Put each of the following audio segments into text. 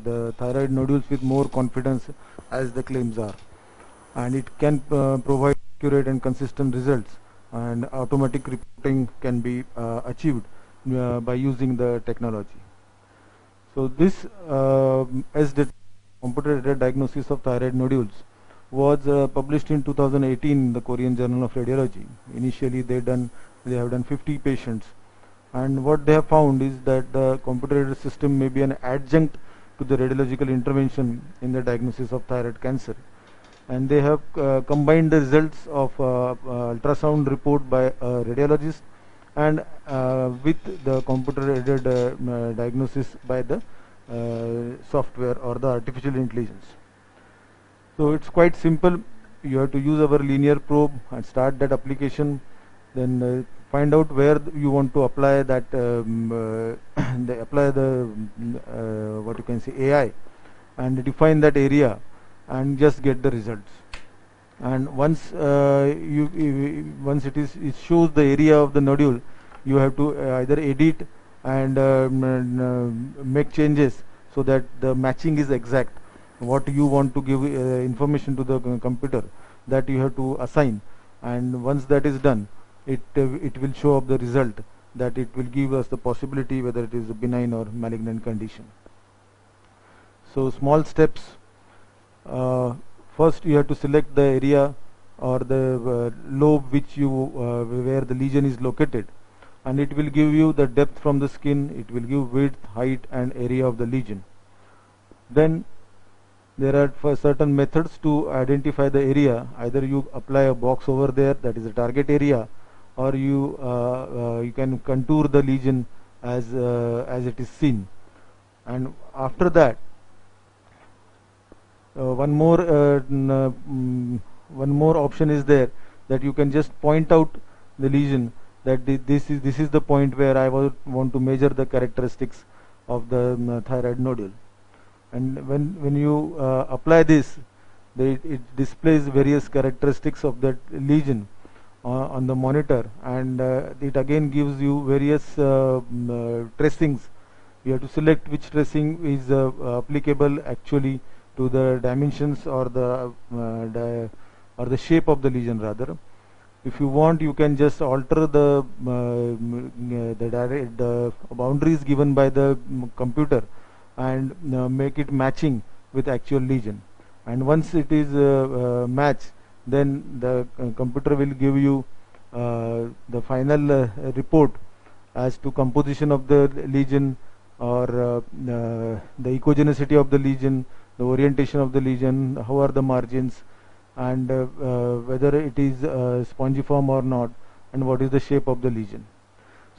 the thyroid nodules with more confidence as the claims are, and it can provide accurate and consistent results, and automatic reporting can be achieved by using the technology. So this as computer-aided diagnosis of thyroid nodules was published in 2018 in the Korean Journal of Radiology. Initially they have done 50 patients, and what they have found is that the computer-aided system may be an adjunct to the radiological intervention in the diagnosis of thyroid cancer. And they have combined the results of ultrasound report by a radiologist and with the computer-aided diagnosis by the software or the artificial intelligence. So it's quite simple. You have to use our linear probe and start that application, then find out where you want to apply that apply the what you can say AI, and define that area and just get the results. And once once it shows the area of the nodule, you have to either edit and make changes so that the matching is exact. What you want to give information to the computer, that you have to assign, and once that is done, it will show up the result, that it will give us the possibility whether it is a benign or malignant condition. So small steps. First you have to select the area or the lobe which you where the lesion is located, and it will give you the depth from the skin, it will give width, height and area of the lesion. Then there are certain methods to identify the area. Either you apply a box over there, that is the target area, or you can contour the lesion as it is seen. And after that, one more option is there, that you can just point out the lesion, that this is the point where I want to measure the characteristics of the thyroid nodule. And when you apply this, it displays various characteristics of that lesion on the monitor, and it again gives you various tracings. You have to select which tracing is applicable actually to the dimensions or the shape of the lesion rather. If you want, you can just alter the boundaries given by the computer and make it matching with actual lesion. And once it is matched, then the computer will give you the final report as to composition of the lesion, or the echogenicity of the lesion, the orientation of the lesion, how are the margins, and whether it is spongiform or not, and what is the shape of the lesion.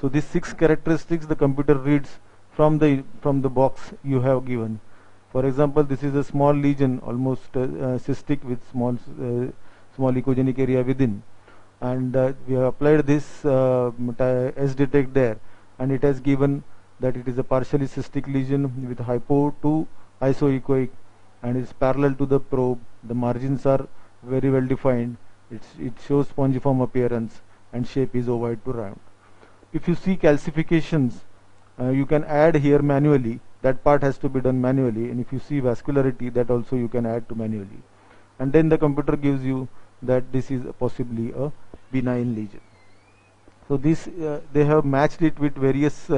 So these 6 characteristics the computer reads from the box you have given. For example, this is a small lesion, almost cystic, with small echogenic area within, and we have applied this S-detect there, and it has given that it is a partially cystic lesion with hypo to isoechoic, and is parallel to the probe. The margins are very well defined. It shows spongiform appearance, and shape is ovoid to round. If you see calcifications, you can add here manually. That part has to be done manually. And if you see vascularity, that also you can add to manually. And then the computer gives you that this is possibly a benign lesion. So this they have matched it with various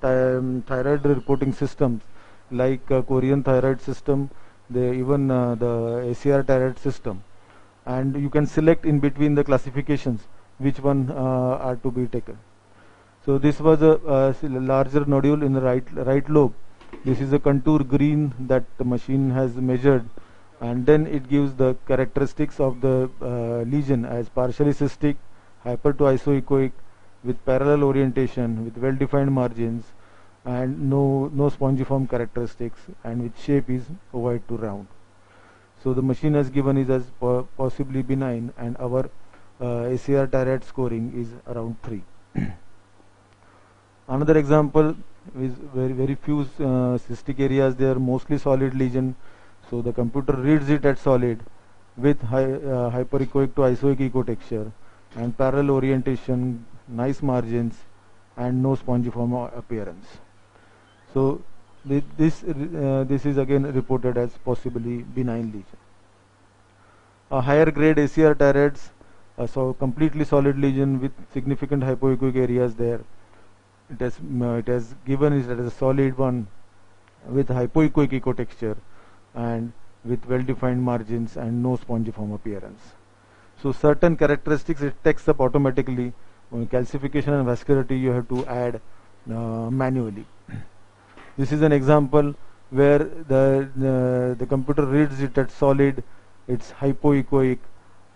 thyroid reporting systems, like Korean thyroid system, even the ACR thyroid system, and you can select in between the classifications which one are to be taken. So this was a larger nodule in the right lobe. This is a contour green that the machine has measured, and then it gives the characteristics of the lesion as partially cystic, hyper to isoechoic, with parallel orientation, with well-defined margins, and no spongiform characteristics, and with shape is ovoid to round. So the machine has given is as possibly benign, and our ACR thyroid scoring is around 3. Another example is very few cystic areas. They are mostly solid lesion, so the computer reads it as solid with hyperechoic to isoechoic echotexture and parallel orientation, nice margins, and no spongiform appearance. So This is again reported as possibly benign lesion. A higher grade ACR TI-RADS, so completely solid lesion with significant hypoechoic areas there. It has given it as a solid one with hypoechoic echo texture and with well-defined margins and no spongiform appearance. So certain characteristics it takes up automatically. Calcification and vascularity you have to add manually. This is an example where the computer reads it at solid, it's hypoechoic,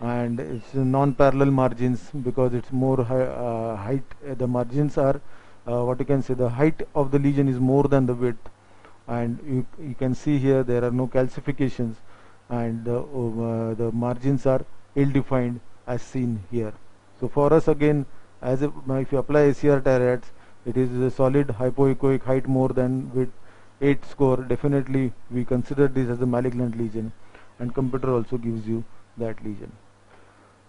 and it's non-parallel margins because it's more height. The margins are what you can say, the height of the lesion is more than the width, and you can see here there are no calcifications, and the margins are ill-defined as seen here. So for us again, as if you apply ACR TI-RADS, it is a solid hypoechoic, height more than width, 8 score. Definitely we consider this as a malignant lesion, and computer also gives you that lesion.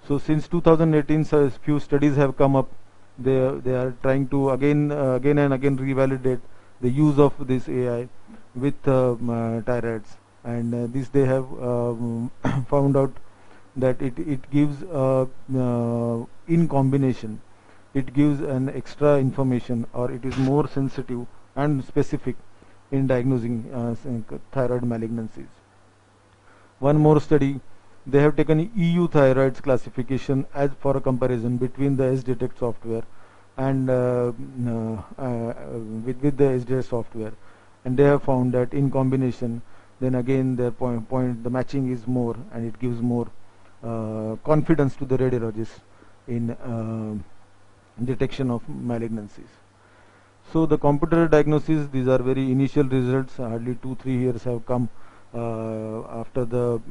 So since 2018, so few studies have come up. They are trying to again and again revalidate the use of this AI with TI-RADS, and this they have found out that it gives in combination, it gives an extra information, or it is more sensitive and specific in diagnosing thyroid malignancies. One more study, they have taken EU thyroids classification as for a comparison between the SDetect software and with the SDetect software, and they have found that in combination, then again their point the matching is more, and it gives more confidence to the radiologist in detection of malignancies. So the computer diagnosis, these are very initial results. Hardly 2-3 years have come after the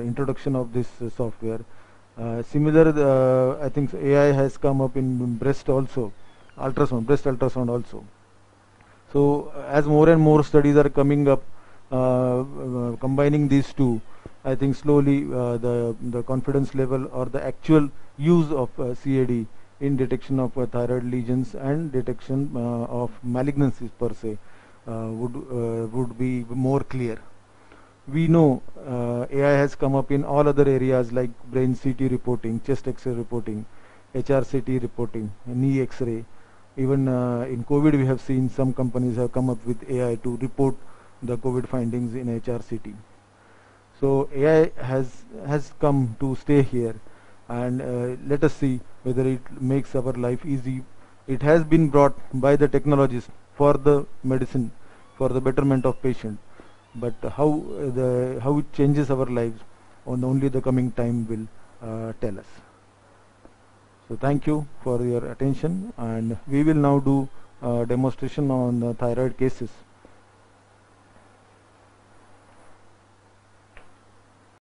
introduction of this software. Similar, I think AI has come up in breast also, ultrasound, breast ultrasound also. So as more and more studies are coming up, combining these two, I think slowly the confidence level or the actual use of CAD in detection of thyroid lesions and detection of malignancies per se would be more clear. We know AI has come up in all other areas like brain CT reporting, chest X-ray reporting, HRCT reporting, knee X-ray. Even in COVID we have seen some companies have come up with AI to report the COVID findings in HRCT. So AI has come to stay here, and let us see whether it makes our life easy. It has been brought by the technologists for the medicine, for the betterment of patient, but how it changes our lives, only the coming time will tell us. So thank you for your attention, and we will now do a demonstration on thyroid cases.